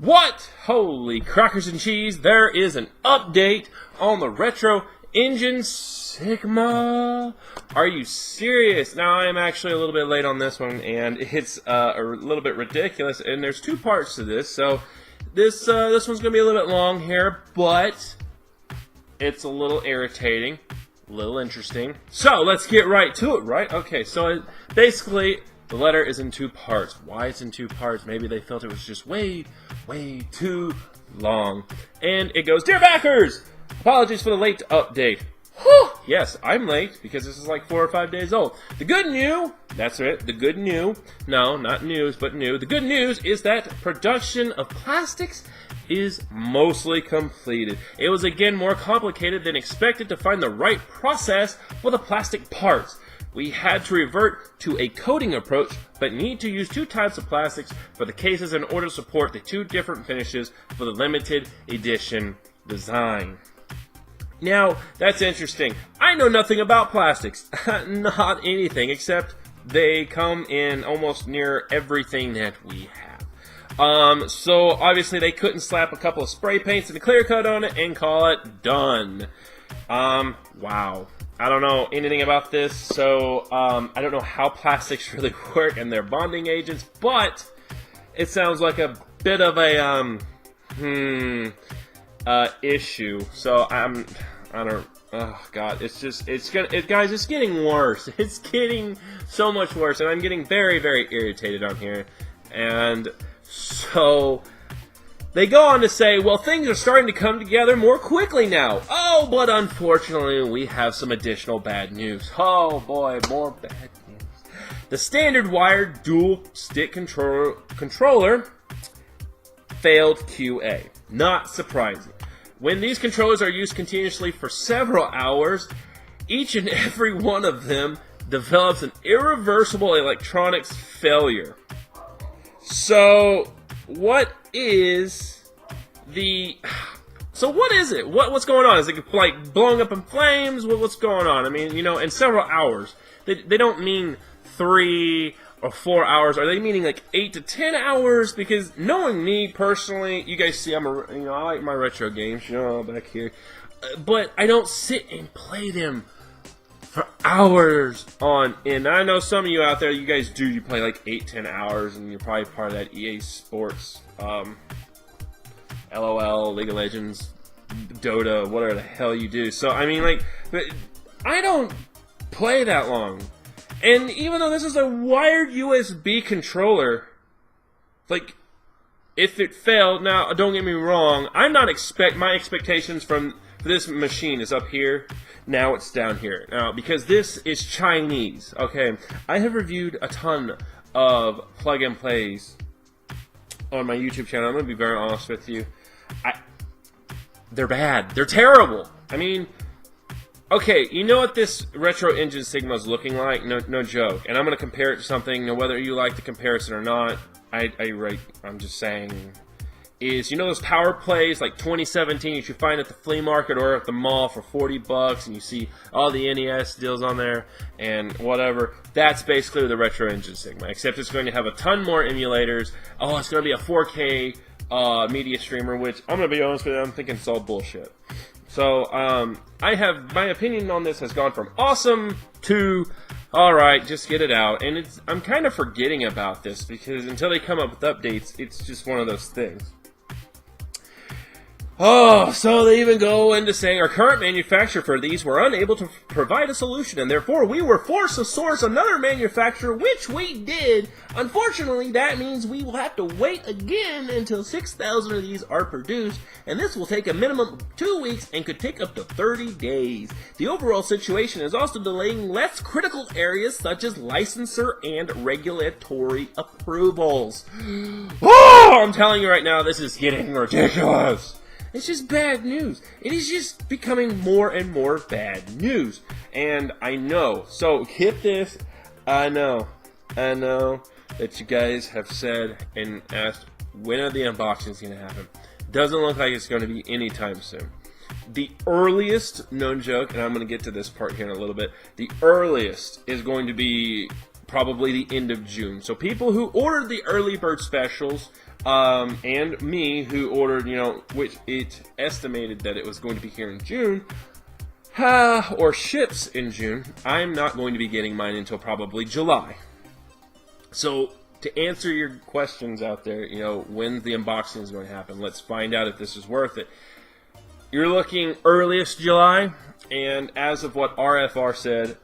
What? Holy crackers and cheese, there is an update on the RetroEngine Sigma. Are you serious? Now, I am actually a little bit late on this one, and it's a little bit ridiculous, and there's two parts to this, so this one's going to be a little bit long here, but it's a little irritating, a little interesting. So, let's get right to it, right? Okay, so basically, the letter is in two parts. Why it's in two parts? Maybe they felt it was just way too long. And it goes, Dear backers! Apologies for the late update. Whew! Yes, I'm late because this is like 4 or 5 days old. The good news, that's it, the good news, no, not news, but new. The good news is that production of plastics is mostly completed. It was again more complicated than expected to find the right process for the plastic parts. We had to revert to a coating approach, but need to use two types of plastics for the cases in order to support the two different finishes for the limited edition design. Now, that's interesting. I know nothing about plastics. Not anything, except they come in almost near everything that we have. So obviously they couldn't slap a couple of spray paints and a clear coat on it and call it done. Wow. I don't know anything about this, so I don't know how plastics really work and their bonding agents, but it sounds like a bit of a issue. So oh god, guys, it's getting worse. It's getting so much worse, and I'm getting very irritated on here. And so they go on to say, well, things are starting to come together more quickly now. Oh, but unfortunately, we have some additional bad news. Oh boy, more bad news. The standard wired dual stick controller failed QA. Not surprising. When these controllers are used continuously for several hours, each and every one of them develops an irreversible electronics failure. So, what is it? What's going on? Is it like blowing up in flames? What's going on? I mean, in several hours. They don't mean 3 or 4 hours. Are they meaning like 8 to 10 hours? Because knowing me personally, you guys see I like my retro games, back here. But I don't sit and play them for hours on end. I know some of you out there, you guys do. You play like 8-10 hours, and you're probably part of that EA Sports, LOL, League of Legends, Dota, whatever the hell you do. So I mean, I don't play that long. And even though this is a wired USB controller, if it failed, now don't get me wrong, my expectations for this machine is up here. Now it's down here. Now, because this is Chinese, okay? I have reviewed a ton of plug-and-plays on my YouTube channel. I'm going to be very honest with you. They're bad. They're terrible. I mean, okay, you know what this RetroEngine Sigma is looking like? No joke. And I'm going to compare it to something, whether you like the comparison or not, I'm just saying, is, those power plays like 2017 you should find at the flea market or at the mall for $40, and you see all the NES deals on there and whatever. That's basically the RetroEngine Sigma, except it's going to have a ton more emulators. Oh, it's going to be a 4K media streamer, which I'm going to be honest with you, I'm thinking it's all bullshit. So, my opinion on this has gone from awesome to, alright, just get it out. And I'm kind of forgetting about this, because until they come up with updates, it's just one of those things. Oh, so they even go into saying our current manufacturer for these were unable to provide a solution, and therefore we were forced to source another manufacturer, which we did. Unfortunately, that means we will have to wait again until 6,000 of these are produced, and this will take a minimum of 2 weeks and could take up to 30 days. The overall situation is also delaying less critical areas such as licensor and regulatory approvals. Oh, I'm telling you right now, this is getting ridiculous. It's just bad news. It is just becoming more and more bad news. And I know. So, get this. I know that you guys have said and asked, when are the unboxings going to happen? Doesn't look like it's going to be anytime soon. The earliest, no joke, and I'm going to get to this part here in a little bit, the earliest is going to be probably the end of June. So people who ordered the early bird specials, and me who ordered, which it estimated that it was going to be here in June, or ships in June, I'm not going to be getting mine until probably July. So to answer your questions out there, when the unboxing is going to happen, let's find out if this is worth it. You're looking earliest July, and as of what RFR said,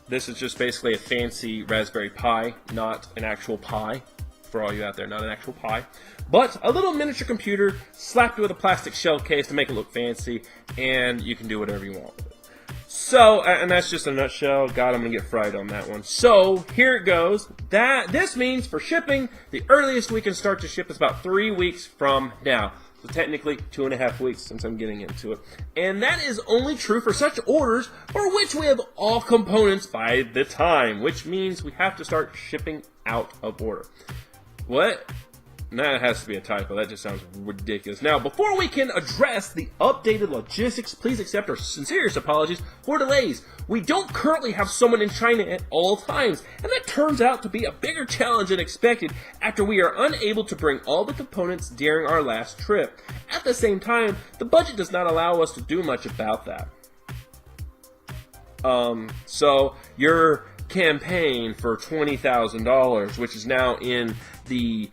this is just basically a fancy Raspberry Pi, not an actual Pi. For all you out there, not an actual Pi, but a little miniature computer slapped with a plastic shell case to make it look fancy, and you can do whatever you want with it. So, and that's just a nutshell. God, I'm going to get fried on that one. So, here it goes. This means for shipping, the earliest we can start to ship is about 3 weeks from now. So technically, 2.5 weeks since I'm getting into it. And that is only true for such orders for which we have all components by the time, which means we have to start shipping out of order. What? That has to be a typo. That just sounds ridiculous. Now, before we can address the updated logistics, please accept our sincerest apologies for delays. We don't currently have someone in China at all times, and that turns out to be a bigger challenge than expected after we are unable to bring all the components during our last trip. At the same time, the budget does not allow us to do much about that. So your campaign for $20,000, which is now in the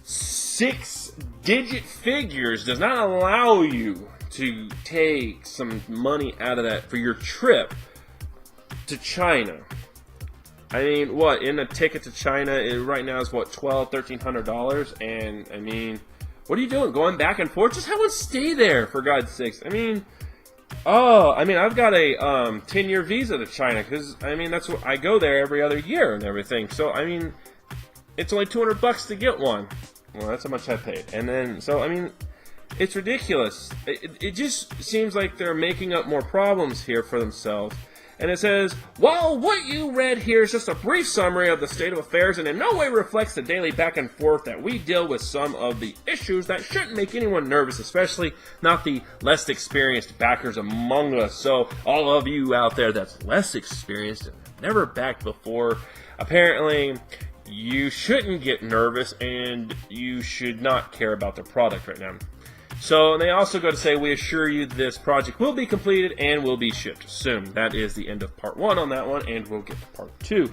6-digit figures, does not allow you to take some money out of that for your trip to China. I mean, what, in a ticket to China, it right now is what, $1,200-$1,300? And I mean, what are you doing? Going back and forth? Just have one stay there, for God's sakes. I mean, I've got a 10-year visa to China, because, that's what I go there every other year and everything. So, it's only $200 to get one. Well, that's how much I paid. And then, it's ridiculous. It just seems like they're making up more problems here for themselves. And it says, while what you read here is just a brief summary of the state of affairs and in no way reflects the daily back and forth that we deal with some of the issues that shouldn't make anyone nervous, especially not the less experienced backers among us. So all of you out there that's less experienced and never backed before, apparently you shouldn't get nervous and you should not care about the product right now. So they also go to say, we assure you this project will be completed and will be shipped soon. That is the end of part 1 on that one, and we'll get to part 2.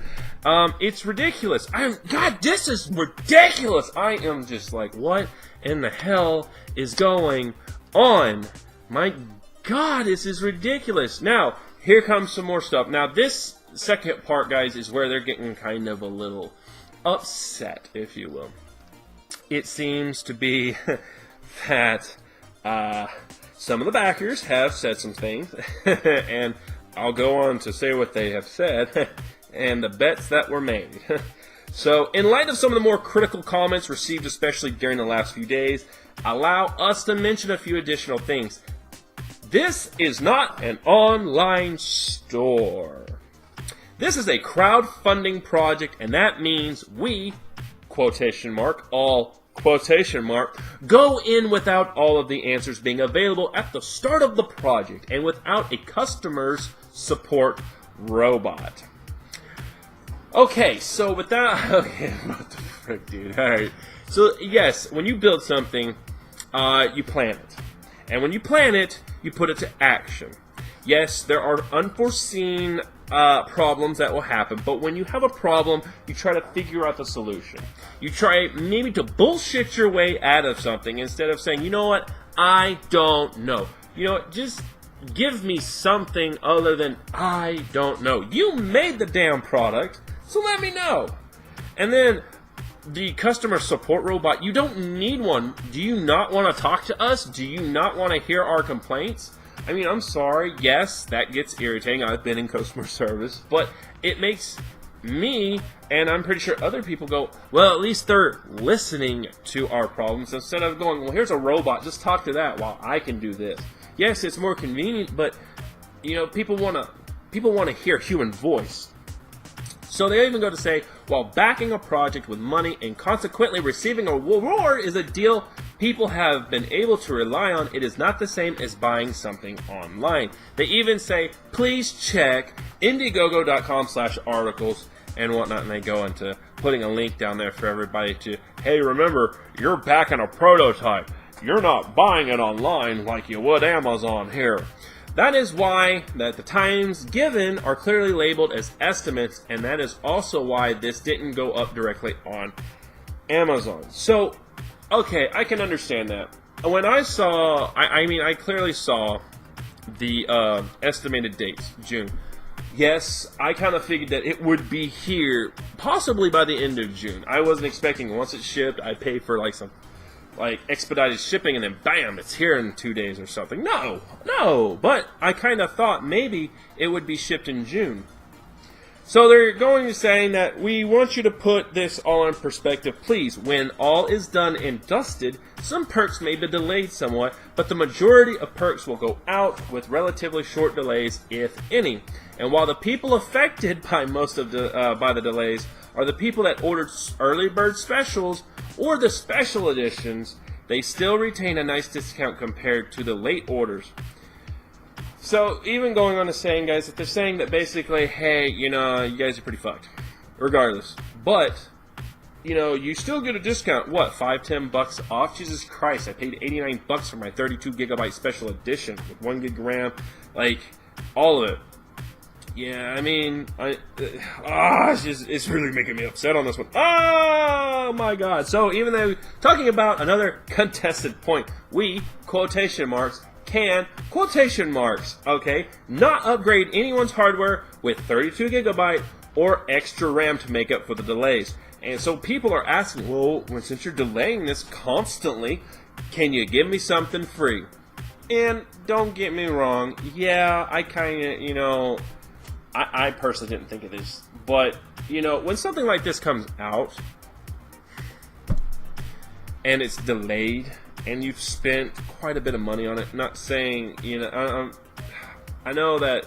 It's ridiculous. God, this is ridiculous. I am just like, what in the hell is going on? My God, this is ridiculous. Now, here comes some more stuff. Now, this second part, guys, is where they're getting kind of a little upset, if you will. It seems to be that some of the backers have said some things, and I'll go on to say what they have said, and the bets that were made. So, in light of some of the more critical comments received, especially during the last few days, allow us to mention a few additional things. This is not an online store. This is a crowdfunding project, and that means we, quotation mark, all quotation mark, go in without all of the answers being available at the start of the project and without a customer's support robot. Okay, so with that, okay, what the frick, dude, alright. So, yes, when you build something, you plan it. And when you plan it, you put it to action. Yes, there are unforeseen problems that will happen, but when you have a problem, you try to figure out the solution. You try maybe to bullshit your way out of something instead of saying, you know what, I don't know. You know what, just give me something other than I don't know. You made the damn product, so let me know. And then the customer support robot, you don't need one. Do you not want to talk to us? Do you not want to hear our complaints? I mean, I'm sorry, yes, that gets irritating. I've been in customer service, but it makes me, and I'm pretty sure other people go, well, at least they're listening to our problems instead of going, well, here's a robot, just talk to that while I can do this. Yes, it's more convenient, but, you know, people want to hear human voice. So they even go to say, while backing a project with money and consequently receiving a reward is a deal people have been able to rely on, it is not the same as buying something online. They even say, please check Indiegogo.com/articles and whatnot, and they go into putting a link down there for everybody to, hey, remember, you're backing a prototype. You're not buying it online like you would Amazon here. That is why that the times given are clearly labeled as estimates, and that is also why this didn't go up directly on Amazon. So, okay, I can understand that. When I saw, I clearly saw the estimated dates, June. Yes, I kind of figured that it would be here possibly by the end of June. I wasn't expecting once it's shipped, I'd pay for like some expedited shipping, and then bam, it's here in 2 days or something. No, but I kind of thought maybe it would be shipped in June. So they're going to saying that we want you to put this all in perspective, please. When all is done and dusted, some perks may be delayed somewhat, but the majority of perks will go out with relatively short delays, if any. And while the people affected by most of the by the delays are the people that ordered early bird specials or the special editions, they still retain a nice discount compared to the late orders. So even going on to saying, guys, that they're saying that basically, hey, you guys are pretty fucked, regardless. But, you still get a discount. What, $5-10 off? Jesus Christ! I paid $89 for my 32 gigabyte special edition with 1 gig RAM, all of it. Yeah, it's really making me upset on this one. Oh my God! So even though talking about another contested point, we quotation marks can quotation marks not upgrade anyone's hardware with 32 gigabyte or extra RAM to make up for the delays. And so people are asking, well, since you're delaying this constantly, can you give me something free? And don't get me wrong, yeah, I kind of, I personally didn't think of this, but, when something like this comes out, and it's delayed, and you've spent quite a bit of money on it, not saying, I know that,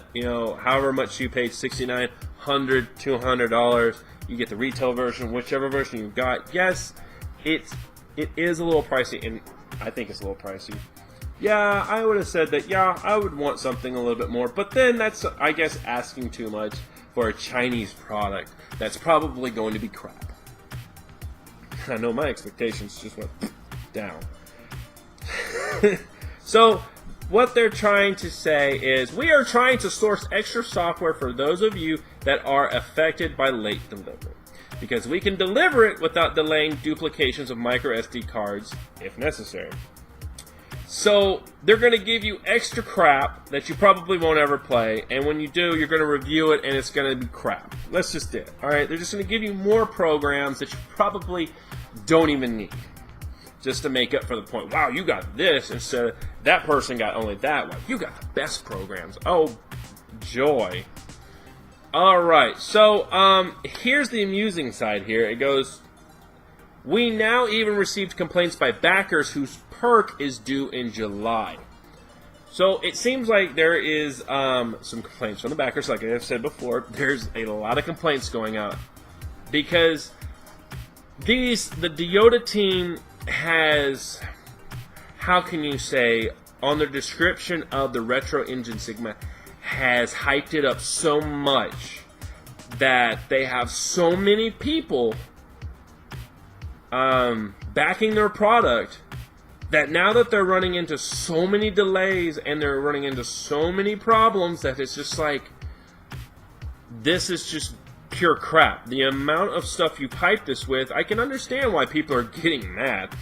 however much you paid, $69, $100, $200, you get the retail version, whichever version you got, yes, it is a little pricey, and I think it's a little pricey. Yeah, I would have said that, yeah, I would want something a little bit more, but then that's, I guess, asking too much for a Chinese product that's probably going to be crap. I know my expectations just went down. So, what they're trying to say is, we are trying to source extra software for those of you that are affected by late delivery, because we can deliver it without delaying duplications of micro SD cards if necessary. So they're going to give you extra crap that you probably won't ever play, and when you do, you're going to review it and it's going to be crap. That's just it. Alright, they're just going to give you more programs that you probably don't even need, just to make up for the point. Wow, you got this instead of that person got only that one. You got the best programs. Oh, joy. Alright, so here's the amusing side here. It goes, we now even received complaints by backers whose perk is due in July. So it seems like there is some complaints from the backers. Like I've said before, there's a lot of complaints going out because the Dioda team has, how can you say, on their description of the RetroEngine Sigma, has hyped it up so much that they have so many people backing their product, that now that they're running into so many delays and they're running into so many problems, that it's just like, this is just pure crap. The amount of stuff you pipe this with, I can understand why people are getting mad.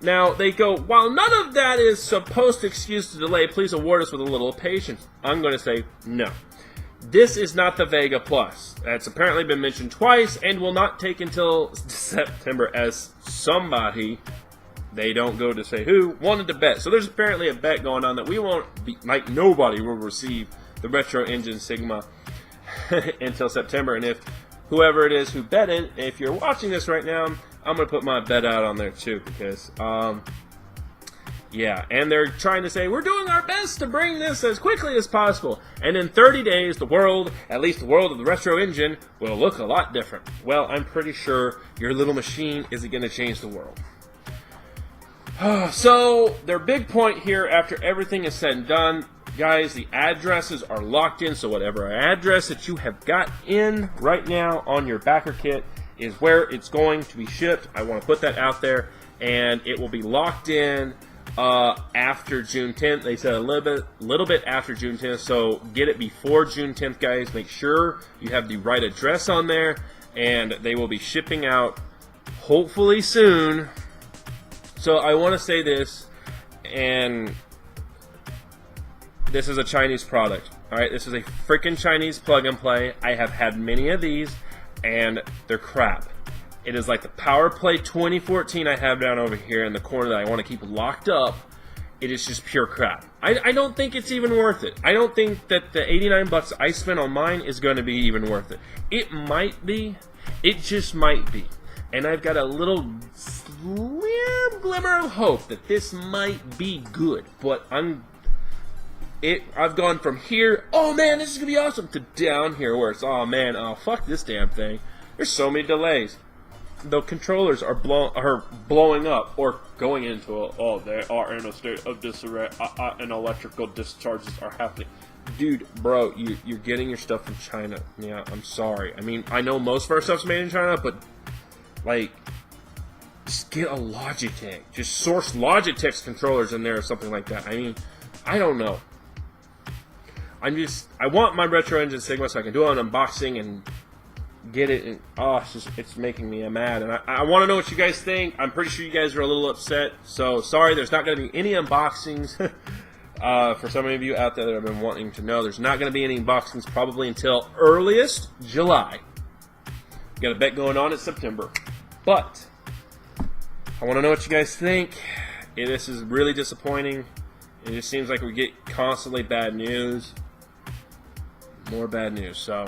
Now, they go, while none of that is supposed to excuse the delay, please award us with a little patience. I'm going to say, no. This is not the Vega Plus. That's apparently been mentioned twice and will not take until September, as somebody, they don't go to say who, wanted to bet. So there's apparently a bet going on that we won't be, like, nobody will receive the RetroEngine Sigma until September. And if whoever it is who bet it, if you're watching this right now, I'm going to put my bet out on there too, because, yeah, and they're trying to say, we're doing our best to bring this as quickly as possible. And in 30 days, the world, at least the world of the Retro Engine, will look a lot different. Well, I'm pretty sure your little machine isn't going to change the world. So, their big point here, after everything is said and done, Guys, the addresses are locked in, so whatever address that you have got in right now on your backer kit is where it's going to be shipped. I want to put that out there, and it will be locked in after June 10th. They said a little bit after June 10th, so get it before June 10th, guys. Make sure you have the right address on there, and they will be shipping out hopefully soon. So I want to say this, and this is a Chinese product. Alright, this is a freaking Chinese plug and play. I have had many of these, and they're crap. It is like the Power Play 2014 I have down over here in the corner that I want to keep locked up. It is just pure crap. I don't think it's even worth it. I don't think that the 89 bucks I spent on mine is going to be even worth it. It might be. It just might be. And I've got a little slim glimmer of hope that this might be good. But I've gone from here, oh man, this is going to be awesome, to down here where it's, oh man, oh fuck this damn thing. There's so many delays. The controllers are blowing up or going into they are in a state of disarray, and electrical discharges are happening. Dude, bro, you're getting your stuff from China. Yeah, I'm sorry. I mean, I know most of our stuff's made in China, but, like, just get a Logitech. Just source Logitech's controllers in there or something like that. I mean, I don't know. I want my RetroEngine Sigma so I can do an unboxing and get it, and it's making me mad, and I want to know what you guys think. I'm pretty sure you guys are a little upset, so sorry there's not going to be any unboxings. For some of you out there that have been wanting to know, there's not going to be any unboxings probably until earliest July. Got a bet going on in September, but I want to know what you guys think. This is really disappointing. It just seems like we get constantly bad news. More bad news, so